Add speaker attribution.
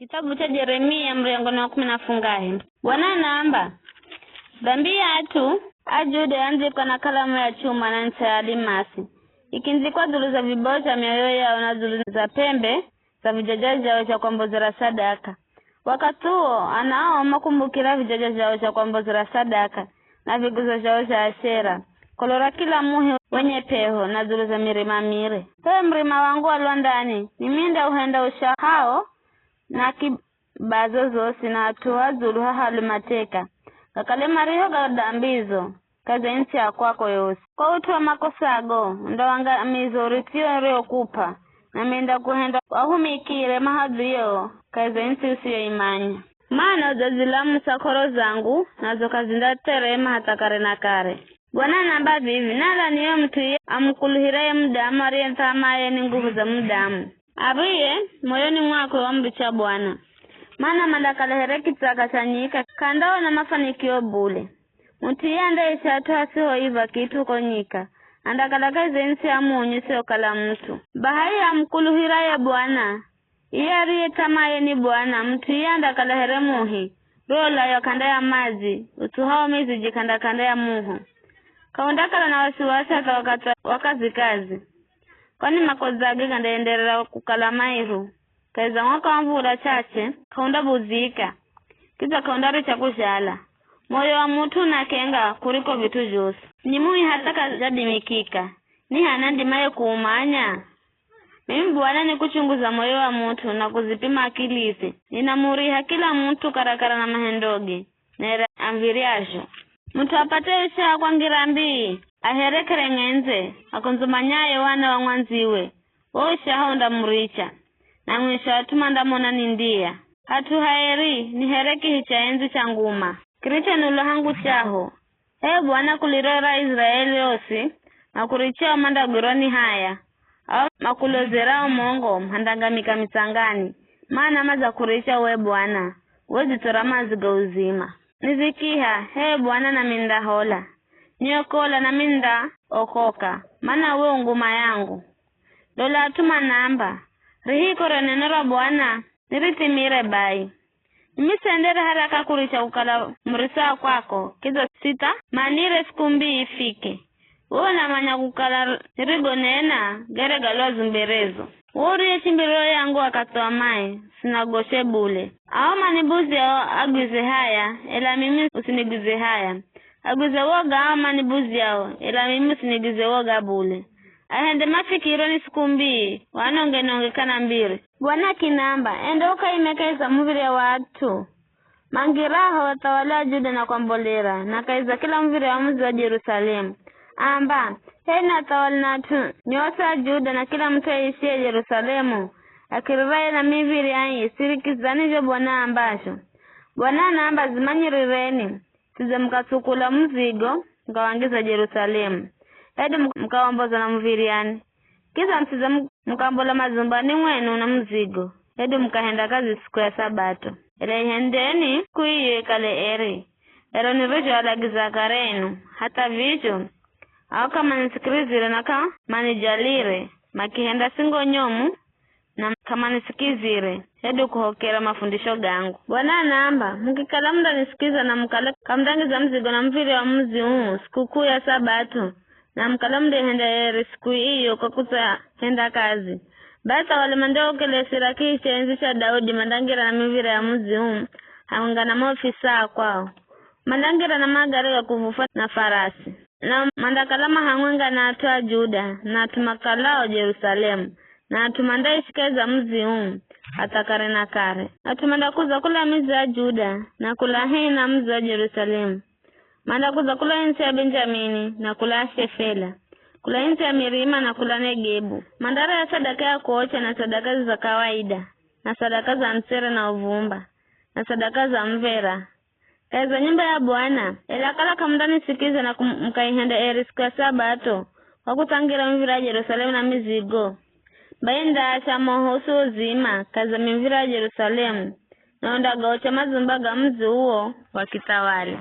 Speaker 1: Kitabu cha Yeremia mlango wa 10 fungahe. Bwana naamba dhambi yatu ajude andikwa na kalamu ya chuma na ncha ya almasi. Ikinzikwa dhulu za vibocha mioyo yao na dhulu za pembe za vijajaji yao cha kuombozera sadaka. Wakati huo anao makumbukira vijajaji yao cha kuombozera sadaka na viguzo vyao cha ashera. Kolora kila muhi wenye peho na dhulu za mirima mire. Hewe mrima wangu wa Londani, niminda uhenda usha hao na kibazo zosi na atuwa dhulu halumateka. Kakale mariho ga dambizo kaza inchi ya kwako yosi. Kwa utu wa makosago ndawanga mizoritio reo kupa na menda kuhenda wahumikire mahadhiyo kaza inchi usiyo imanya. Maana uzazilamu sakoro zangu nazo kazinda terema hata kare na kare. Bwana namba vivi nala niyo mtu ye amkuluhiraye mdamu arientamaye ni nguvu za mdamu. Aruye moyoni mwako wa mbicha Bwana. Maana mandakala hereki takachanyika kandao na mafanikio bule. Mtu ye anda ishatu hasiho iva kitu konyika. Andakala kaze nsi ya munyu sio kala mtu. Bahari ya mkuluhiraye Bwana. Iye arientamaye ni Bwana. Mtu ye andakala heremuhi. Rola ya kanda ya mazi. Utuhao mizi jikanda kanda ya muhu. Kaundakala na wasiwasi hata wakazi kazi. Kwani makozage kandaendelea kukala mairu. Kaiza mwaka wa mvula chache, kaunda buzika. Kiza kaundari cha kushala. Moyo wa mtu na kenga kuliko vitu josi. Ni mui hataka jadimikika. Ni hanandi maye kuumanya. Mimi Bwana ni kuchunguza moyo wa mtu na kuzipima akilisi. Ninamuriha kila mtu karakara na mahendogi. Nere amviriasho. Mtu apate isha kwa ngirambi, aherekere ngenze, akonzumanyaye wana wa mwanziwe, isha honda muricha, na mwisho atuma ndamona nindia. Hatu haeri, ni hereki hicha enzi changuma. Kiricha nulo hangu chaho. Bwana kulirora Israeli osi, makurichia manda guroni haya, au makulozerao mongo, mhandangamika misangani. Maana maza kuricha we Bwana, wezi torama ziga uzima. Nizikiha, Bwana na minda hola. Niokola na minda okoka. Mana we nguma yangu. Dola atuma namba. Rihiko renenora Bwana. Niritimire bai. Nimisendere haraka kuricha ukala murisa kwako. Kizo sita. Manire sikumbi ifike. Na manya kukala nirigo nena. Gere galwa zumberezo. Uri chimbiro yangu wakatoa mai. Sinagoshe bule. Ao manibuzi yao aguze haya, ela mimi usiniguze haya. Aguze woga ao manibuzi yao, ela mimi usiniguze woga bule. Ahende mafikiro ni sikumbi, wanonge kana mbiri. Bwana kinamba, endoka imekaiza mviri ya watu. Mangiraho watawala Juda na kwambolera, na kaiza kila mviri wa mzi wa Jerusalemu. Amba, na tawala natu, nyosa Juda na kila mtu aishie Jerusalemu. Akirivaye na miviri yanyi, sirikizani vyo Bwana ambasho. Bwana naamba zimanyirireni, size mkasukula mzigo, mkawangiza Jerusalemu. Mkawamboza na mviri yani. Kiza msize mkambola mazumbani mwenu na mzigo. Mkahenda kazi siku ya Sabato. Hendeni kuiye kale eri. Nirisho alagiza karenu. Hata vicho. Au kama nisikirizire na kama manijalire. Makihenda singo nyomu. Na kama nisikizire, kuhokera mafundisho gangu. Bwana naamba, mkikala mda nisikiza na mkala kamdangiza mzigo na mviri wa mzi sikukuu ya Sabato. Na mkala mda henda siku hiyo kwa kusa henda kazi. Bata wale mandao kele Sirakisha enzi cha Daudi mandangira na miviri ya mzi hawanga na maofisa kwao. Mandangira na magari ya kuvufa na farasi. Na mandakalama hangwenga na atua Juda na tumakalao Jerusalemu. Na atumanda ishikeza mzi hata kare na kare. Atumanda kuza kula mizi ya Juda na kula hii na mzi wa Jerusalemu. Manda kuza kula insi ya Benjamini na kula Shefela. Kula insi ya Mirima na kula Negebu. Mandara ya sadaka ya kuocha na sadaka za kawaida. Na sadaka za msere na uvumba. Na sadaka za mvera. Kaza nyumba ya Bwana. Kala kamdani sikiza na mkaihenda siku ya Sabato. Wakutangira mvira Jerusalemu na mizigo. Bainda acha mohosu uzima, kaza mivira Jerusalemu, na onda gaucha mazumbaga mzi huo wakitawali.